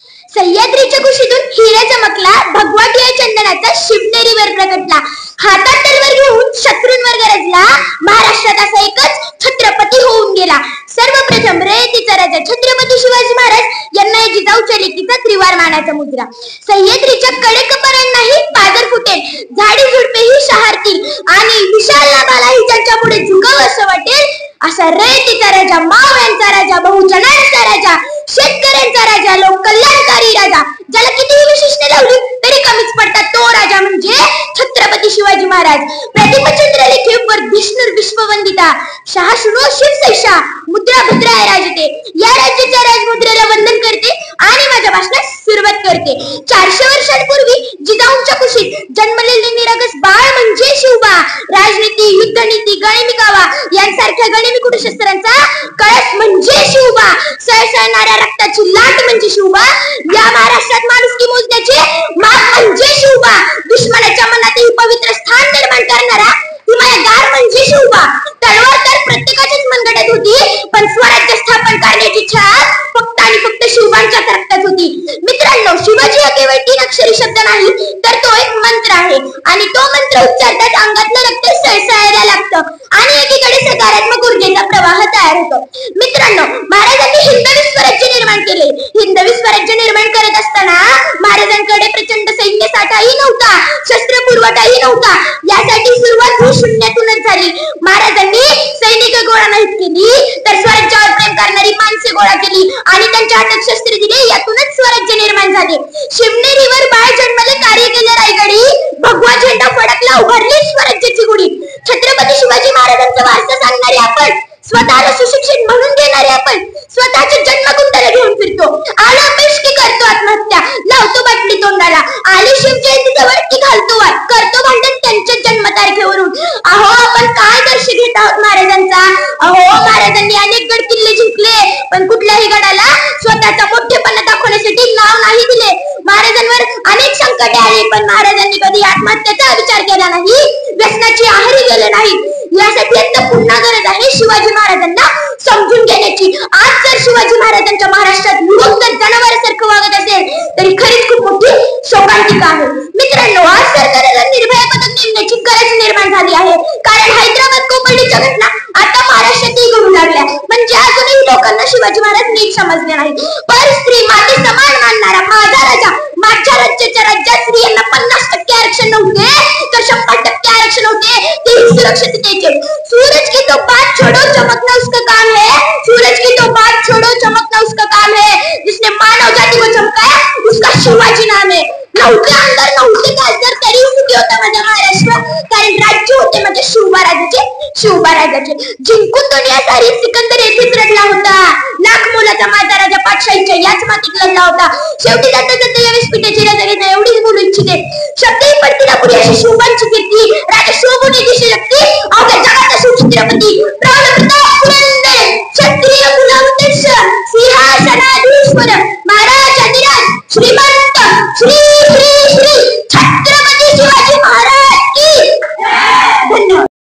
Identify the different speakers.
Speaker 1: सह्याद्रीच्या कुशीतून हिरा चमकला, भगवाटिया चंदनाचा शिवनेरीवर प्रगटला. हातात तलवार घेऊन शत्रूंवर गरजला, महाराष्ट्रात असा एकच छत्रपती होऊन गेला. सर्वप्रथम रयतेचा राजा छत्रपती शिवाजी महाराज यांना जिजाऊच्या लेकीचा त्रिवार मानाचा मुजरा. सह्याद्रीच्या कडेकपारांनाही पाजर फुटेल, झाडी झुडपेही शहारतील आणि विशाल लाभालाही ज्यांच्या पुढे झुकावं असं वाटेल, असा रयतेचा राजा, मावळ्यांचा राजा, बहुजनांचा राजा, शेतकऱ्यांचा राजा, लोक कल्याणकारी राजा, ज्याला कितीही विशिष्ट लावली तरी कमीच पडतात, तो राजा म्हणजे छत्रपती शिवाजी महाराज. प्रतिमचंद्र लेखे वर्धिष्णुर विश्ववंदिता, शहाशृणो शिवसैषा मुद्रा भद्राय राजते. या राज्याच्या राजमुद्रेला वंदन करते आणि माझ्या भाषणात सुरुवात करते. 400 वर्षांपूर्वी जिजाऊंच्या कुशीत जन्मलेले निरागस बाळ म्हणजे शिवबा. राजनीती, युद्धनीती, गणिमिकावा यांसारख्या गणिमी शस्त्रांचा कळस म्हणजे शिवबा. सळसळणाऱ्या रक्ताची लाट म्हणजे शिवबा. या महाराष्ट्रात माणुसकी मोजण्याचे माप म्हणजे शिवबा. दुश्मनाच्या मनातही पवित्र स्थान निर्माण करणारा हिमायतगार म्हणजे शिवबा. तलवार तर प्रत्येकाच्याच मनगटात होती, पण स्वराज्य स्थापन करण्याची छाप फक्त आणि फक्त शिवबांच्याच रक्तात होती. मित्रांनो, शिवाजी हा केवळ 3 अक्षरी शब्द नाही, तर तो एक मंत्र आहे आणि तो मंत्र उच्चारताच अंगातलं रक्त सळसळायला लागतं आणि एकीकडे सकारात्मक ऊर्जेचा प्रवाह तयार होतो. मित्रांनो, महाराजांनी हिंदवी स्वराज्य निर्माण केले. हिंदवी स्वराज्य निर्माण करत असताना महाराजांकडे प्रचंड सैन्य साठाही नव्हता, शस्त्र पुरवठाही नव्हता. यासाठी सुरुवात ही शून्यातूनच झाली. महाराजांनी सैनिक गोळा नाही केली, तर स्वराज्यावर प्रेम करणारी माणसे गोळा केली आणि त्यांच्या हातात शस्त्र दिले. यातूनच स्वराज्य निर्माण झाले. शिवनेरीवर बाळ जन्मले, कार्य केले रायगडी, भगवा झेंडा फडकला, उभारली स्वराज्याची गुढी. छत्रपती शिवाजी महाराजांचा वारसा सांगणारे आपण, स्वतःला सुशिक्षित म्हणून घेणारे आपण, स्वतःचे जन्मकुंडाला घेऊन फिरतो. आला अपयश की करतो आत्महत्या, लावतो बाटली तोंडाला, आली शिवजयंती जवळ की घालतो वाट, करतो भांडण त्यांच्या जन्मतारखेवरून. अहो, आपण काय दर्श घेत आहोत महाराजांचा. अहो, महाराजांनी अनेक गड किल्ले जिंकले, पण कुठल्याही गडाला स्वतःचा मोठेपणा दाखवण्यासाठी नाव नाही दिले. महाराजांवर अनेक संकटे आली, पण महाराजांनी कधी आत्महत्येचा विचार केला नाही, व्यसनाची आहारी गेले नाही. यासाठी आता पुन्हा गरज आहे शिवाजी महाराजांना समजून घेण्याची. आज जर शिवाजी महाराजांच्या महाराष्ट्रात विरोध जर जनावरांसारखं वागत असेल, तरी खरीच खूप मोठी शोकांतिका आहे. मित्रांनो, आज सरकारला निर्भया पदक नेमण्याची गरज निर्माण झाली आहे, कारण हैदराबाद कोपर्डीच्या घटना आता महाराष्ट्रातही घडू लागल्या. म्हणजे अजूनही लोकांना शिवाजी महाराज नीट समजले नाही. पर स्त्री माते समान मानणारा माझा राजा, माझ्या राज्याच्या राज्यात स्त्रियांना 50% आरक्षण नव्हते, तर 100% आरक्षण होते, ते सुरक्षिततेचे. सूरज की तो बात छोड़ो, चमकना उसका काम है. सूरज की तो बात छोड़ो, चमकना उसका काम है. जिसने मानव जाति को चमकाया, उसका शिवाजी नाम है. नव्हते आमदार, नव्हते खासदार, तरी सुखी होता माझा महाराष्ट्र, कारण राज्य होते माझ्या शिवबा राजाचे. जिंकून दुनिया सारी सिकंदर येथेच रडला होता. लाख मोलाचा माझा राजा पातशाहीच्या याच मातीत लढला होता. शेवटी जाता जाता या व्यासपीठाची राजा घेता एवढीच बोलू इच्छिते. शब्दही पडतील अपुरी अशी शिवबांची कीर्ती, राजा शोभून दिशी लागते अवघ्या जगाचा शिवछत्रपती, प्रौढ प्रताप पुरंदर, क्षत्रिय कुलावतंस, सिंहासनाधीश्वर,